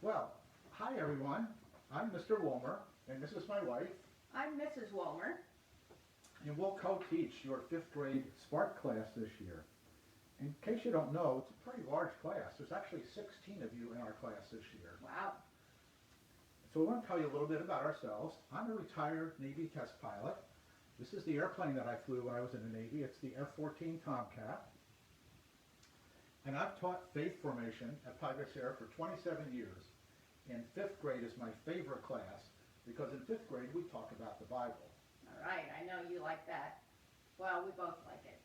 Well, hi everyone. I'm Mr. Womer, and this is my wife, I'm Mrs. Womer. and we'll co-teach your 5th grade Spark class this year. In case you don't know, it's a pretty large class. There's actually 16 of you in our class this year. Wow. So we want to tell you a little bit about ourselves. I'm a retired Navy test pilot. This is the airplane that I flew when I was in the Navy. It's the F-14 Tomcat. And I've taught faith formation at Pybus Air for 27 years. And 5th grade is my favorite class because in 5th grade we talk about the Bible. All right, I know you like that. Well, we both like it.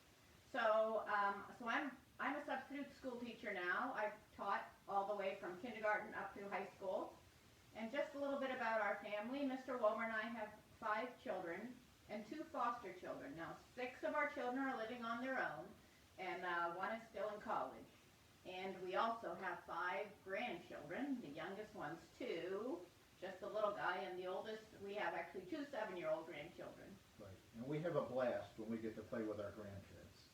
So I'm a substitute school teacher now. I've taught all the way from kindergarten up through high school. And just a little bit about our family. Mr. Womer and I have 5 children and 2 foster children. Now, 6 of our children are living on their own, and 1 is still in college. And we also have 5 grandchildren. The youngest one's 2, just a little guy, and the oldest, we have actually 2 7-year-old grandchildren. Right. And we have a blast when we get to play with our grandkids.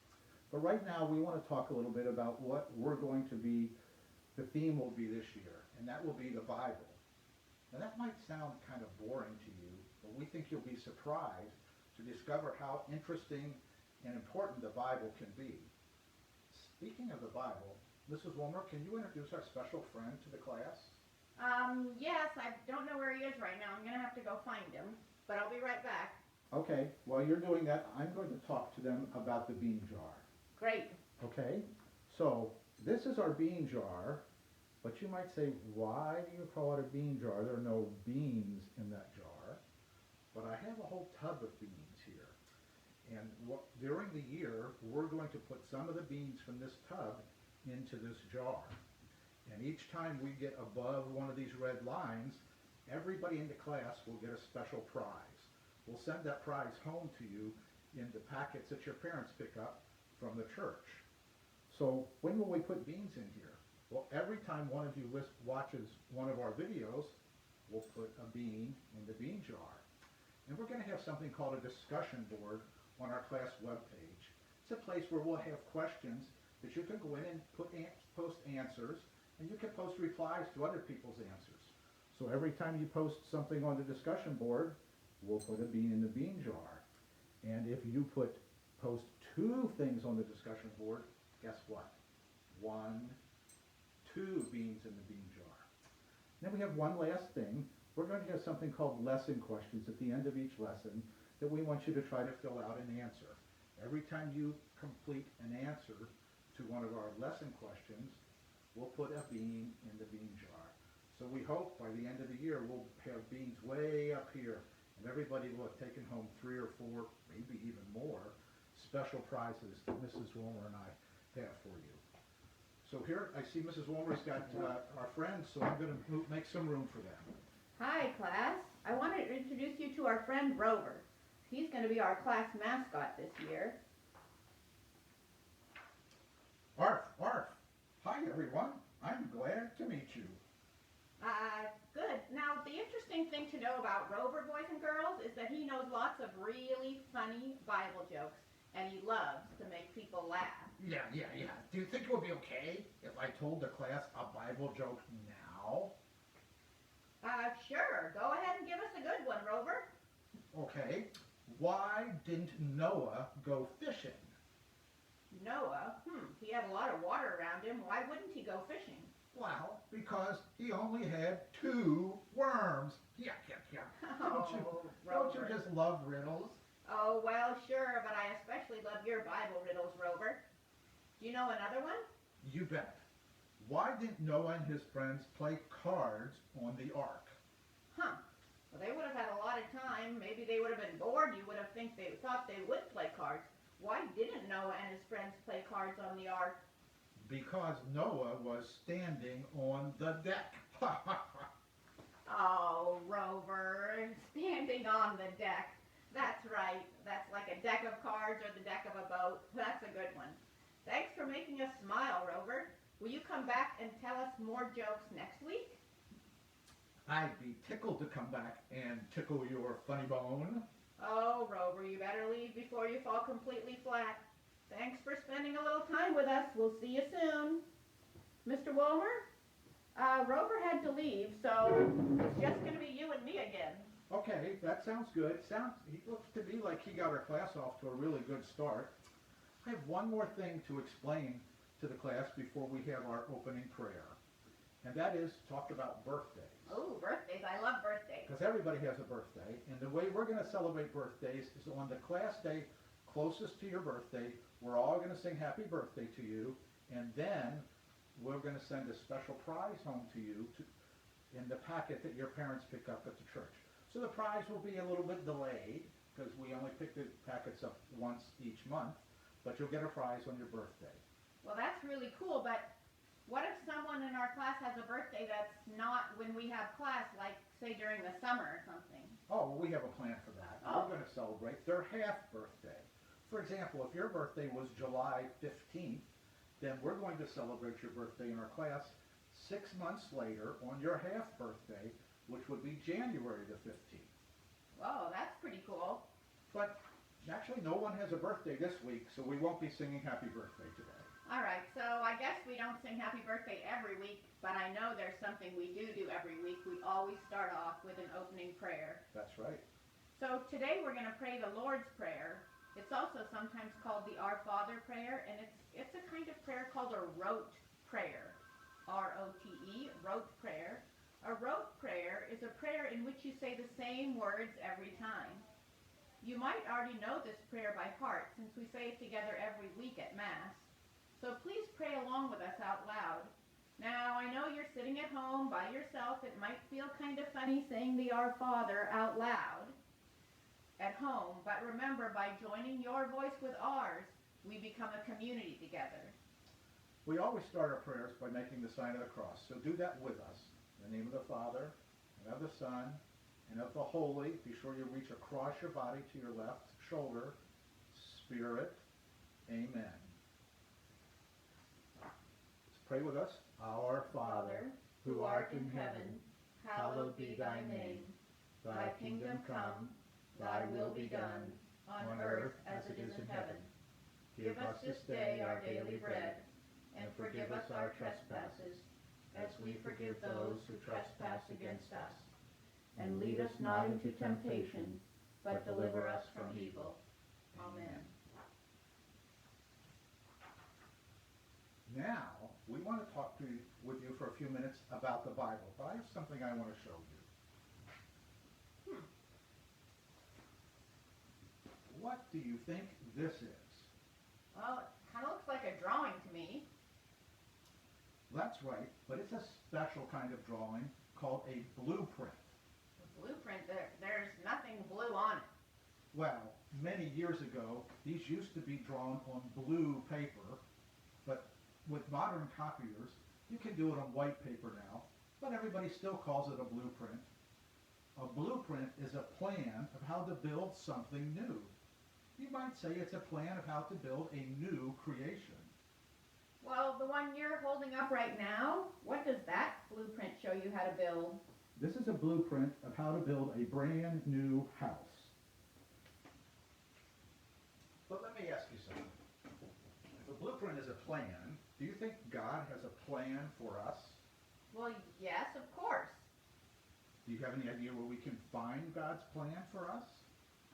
But right now we want to talk a little bit about what we're going to be, the theme will be this year, and that will be the Bible. Now that might sound kind of boring to you, but we think you'll be surprised to discover how interesting and important the Bible can be. Speaking of the Bible, Mrs. Womer, can you introduce our special friend to the class? Yes, I don't know where he is right now. I'm going to have to go find him, but I'll be right back. Okay, while you're doing that, I'm going to talk to them about the bean jar. Great. Okay, so this is our bean jar, but you might say, why do you call it a bean jar? There are no beans in that jar. But I have a whole tub of beans here. And during the year, we're going to put some of the beans from this tub into this jar. And each time we get above one of these red lines, everybody in the class will get a special prize. We'll send that prize home to you in the packets that your parents pick up from the church. So when will we put beans in here? Well, every time one of you watches one of our videos, we'll put a bean in the bean jar. And we're going to have something called a discussion board on our class webpage. It's a place where we'll have questions that you can go in and post answers, and you can post replies to other people's answers. So every time you post something on the discussion board, we'll put a bean in the bean jar. And if you post 2 things on the discussion board, guess what? 2 beans in the bean jar. Then we have one last thing. We're going to have something called lesson questions at the end of each lesson that we want you to try to fill out and answer. Every time you complete an answer to one of our lesson questions, we'll put a bean in the bean jar. So we hope by the end of the year we'll have beans way up here, and everybody will have taken home 3 or 4, maybe even more, special prizes that Mrs. Womer and I have for you. So here, I see Mrs. Womer's got our friends, so I'm going to make some room for them. Hi, class. I want to introduce you to our friend Rover. He's going to be our class mascot this year. Arf, arf. Hi, everyone. I'm glad to meet you. Good. Now, the interesting thing to know about Rover, boys and girls, is that he knows lots of really funny Bible jokes, and he loves to make people laugh. Yeah. Do you think it would be okay if I told the class a Bible joke now? Sure. Go ahead and give us a good one, Rover. Okay. Why didn't Noah go fishing? Noah? He had a lot of water around him. Why wouldn't he go fishing? Well, because he only had 2 worms. Yeah. Don't you just love riddles? Oh, well, sure, but I especially love your Bible riddles, Rover. Do you know another one? You bet. Why didn't Noah and his friends play cards on the ark? Well, they would have had a lot of time. Maybe they would have been bored. You would have thought they would play cards. Why didn't Noah and his friends play cards on the ark? Because Noah was standing on the deck. Oh, Rover, standing on the deck. That's right. That's like a deck of cards or the deck of a boat. That's a good one. Thanks for making us smile, Rover. Will you come back and tell us more jokes next week? I'd be tickled to come back and tickle your funny bone. Oh, Rover, you better leave before you fall completely flat. Thanks for spending a little time with us. We'll see you soon. Mr. Womer? Rover had to leave, so it's just going to be you and me again. Okay, that sounds good. He looks to me like he got our class off to a really good start. I have one more thing to explain to the class before we have our opening prayer, and that is talk about birthdays. Oh, birthdays. I love birthdays. Because everybody has a birthday, and the way we're going to celebrate birthdays is on the class day closest to your birthday. We're all going to sing happy birthday to you, and then we're going to send a special prize home to you in the packet that your parents pick up at the church. So the prize will be a little bit delayed because we only pick the packets up once each month, but you'll get a prize on your birthday. Well, that's really cool, but what if someone in our class has a birthday that's not when we have class, like, say, during the summer or something? Oh, well, we have a plan for that. Oh. We're going to celebrate their half birthday. For example, if your birthday was July 15th, then we're going to celebrate your birthday in our class 6 months later on your half birthday, which would be January the 15th. Whoa, that's pretty cool. But actually, no one has a birthday this week, so we won't be singing happy birthday today. All right, so I guess we don't sing happy birthday every week, but I know there's something we do every week. We always start off with an opening prayer. That's right. So today we're going to pray the Lord's Prayer. It's also sometimes called the Our Father prayer, and it's a kind of prayer called a rote prayer. R-O-T-E, rote prayer. A rote prayer is a prayer in which you say the same words every time. You might already know this prayer by heart since we say it together every week at Mass. So please pray along with us out loud. Now, I know you're sitting at home by yourself. It might feel kind of funny saying the Our Father out loud at home, but remember, by joining your voice with ours, we become a community together. We always start our prayers by making the sign of the cross, so do that with us. In the name of the Father, and of the Son, and of the Holy. Be sure you reach across your body to your left shoulder. Spirit. Amen. Let's pray with us. Our Father, who art in heaven, hallowed be thy name. Thy kingdom come, thy will be done, on earth as it is in heaven. Give us this day our daily bread, and forgive us our trespasses, as we forgive those who trespass against us. And lead us not into temptation, but deliver us from evil. Amen. Now, we want to talk with you for a few minutes about the Bible, but I have something I want to show you. What do you think this is? Well, it kind of looks like a drawing to me. That's right, but it's a special kind of drawing called a blueprint. The blueprint, there's nothing blue on it. Well, many years ago, these used to be drawn on blue paper, but with modern copiers, you can do it on white paper now, but everybody still calls it a blueprint. A blueprint is a plan of how to build something new. You might say it's a plan of how to build a new creation. Well, the one you're holding up right now, what does that blueprint show you how to build? This is a blueprint of how to build a brand new house. But let me ask you something. If a blueprint is a plan, do you think God has a plan for us? Well, yes, of course. Do you have any idea where we can find God's plan for us?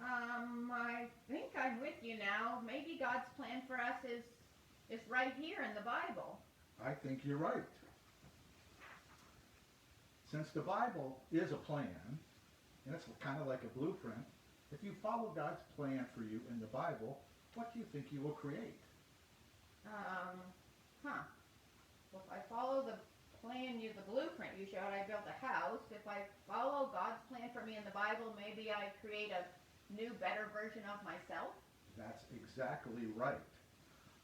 I think I'm with you now. Maybe God's plan for us is right here in the Bible. I think you're right. Since the Bible is a plan, and it's kind of like a blueprint, if you follow God's plan for you in the Bible, what do you think you will create? Well, if I follow the plan, the blueprint you showed, I built a house. If I follow God's plan for me in the Bible, maybe I create a new, better version of myself. That's exactly right.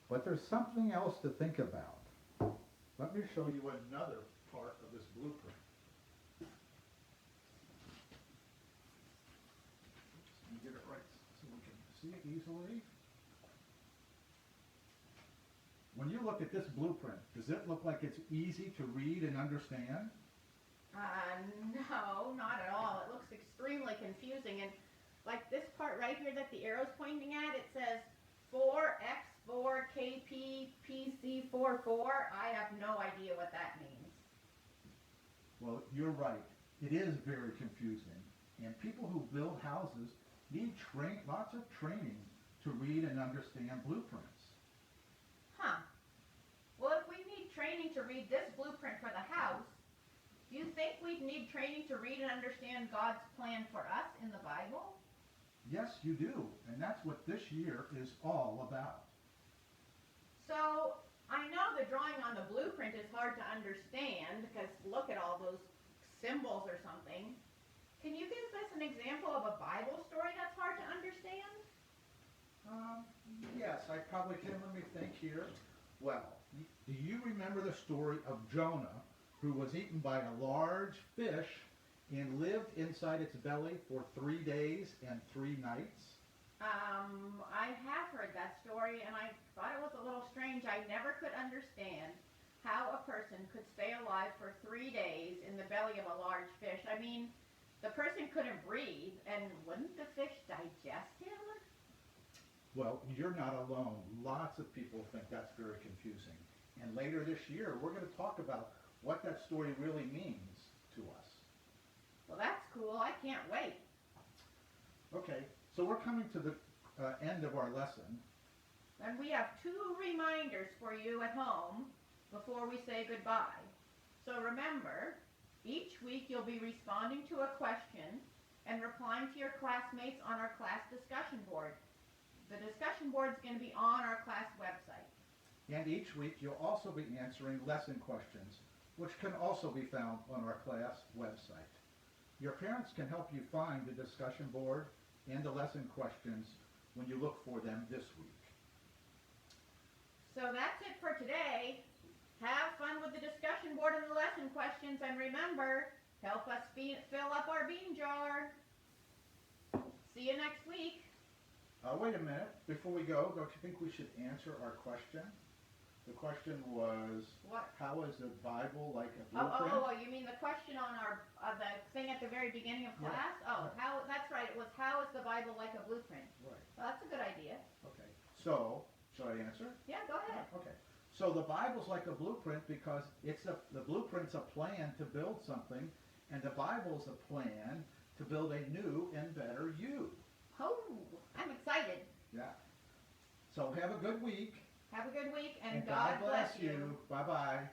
But there's something else to think about. Let me show you another part of this blueprint. Let me get it right so we can see it easily. When you look at this blueprint, does it look like it's easy to read and understand? No, not at all. It looks extremely confusing. And like this part right here that the arrow's pointing at, it says 4x4 kp pc44. I have no idea what that means. Well, you're right. It is very confusing. And people who build houses need lots of training to read and understand blueprints. Huh. Well, if we need training to read this blueprint for the house, do you think we'd need training to read and understand God's plan for us in the Bible? Yes, you do. And that's what this year is all about. So, I know the drawing on the blueprint is hard to understand because look at all those symbols or something. Can you give us an example of a Bible story that's hard to understand? Yes, I probably can. Let me think here. Well, do you remember the story of Jonah, who was eaten by a large fish and lived inside its belly for 3 days and 3 nights? I have heard that story and I thought it was a little strange. I never could understand how a person could stay alive for 3 days in the belly of a large fish. I mean, the person couldn't breathe, and wouldn't the fish digest him? Well, you're not alone. Lots of people think that's very confusing. And later this year, we're going to talk about what that story really means to us. Well, that's cool. I can't wait. Okay, so we're coming to the end of our lesson. And we have 2 reminders for you at home before we say goodbye. So remember, each week you'll be responding to a question and replying to your classmates on our class discussion board. The discussion board is going to be on our class website. And each week you'll also be answering lesson questions, which can also be found on our class website. Your parents can help you find the discussion board and the lesson questions when you look for them this week. So that's it for today. Have fun with the discussion board and the lesson questions, and remember, help us fill up our bean jar. See you next week. Wait a minute. Before we go, don't you think we should answer our question? The question was, What? how is the Bible like a Oh, blueprint? you mean the question on the thing at the very beginning of Yeah. class? Oh, that's right. It was, how is the Bible like a blueprint? Right. Well, that's a good idea. Okay. So, should I answer? Yeah, go ahead. Okay. So the Bible's like a blueprint because the blueprint's a plan to build something, and the Bible's a plan to build a new and better you. Oh, I'm excited. Yeah. So have a good week. Have a good week, and God God bless you. Bye-bye.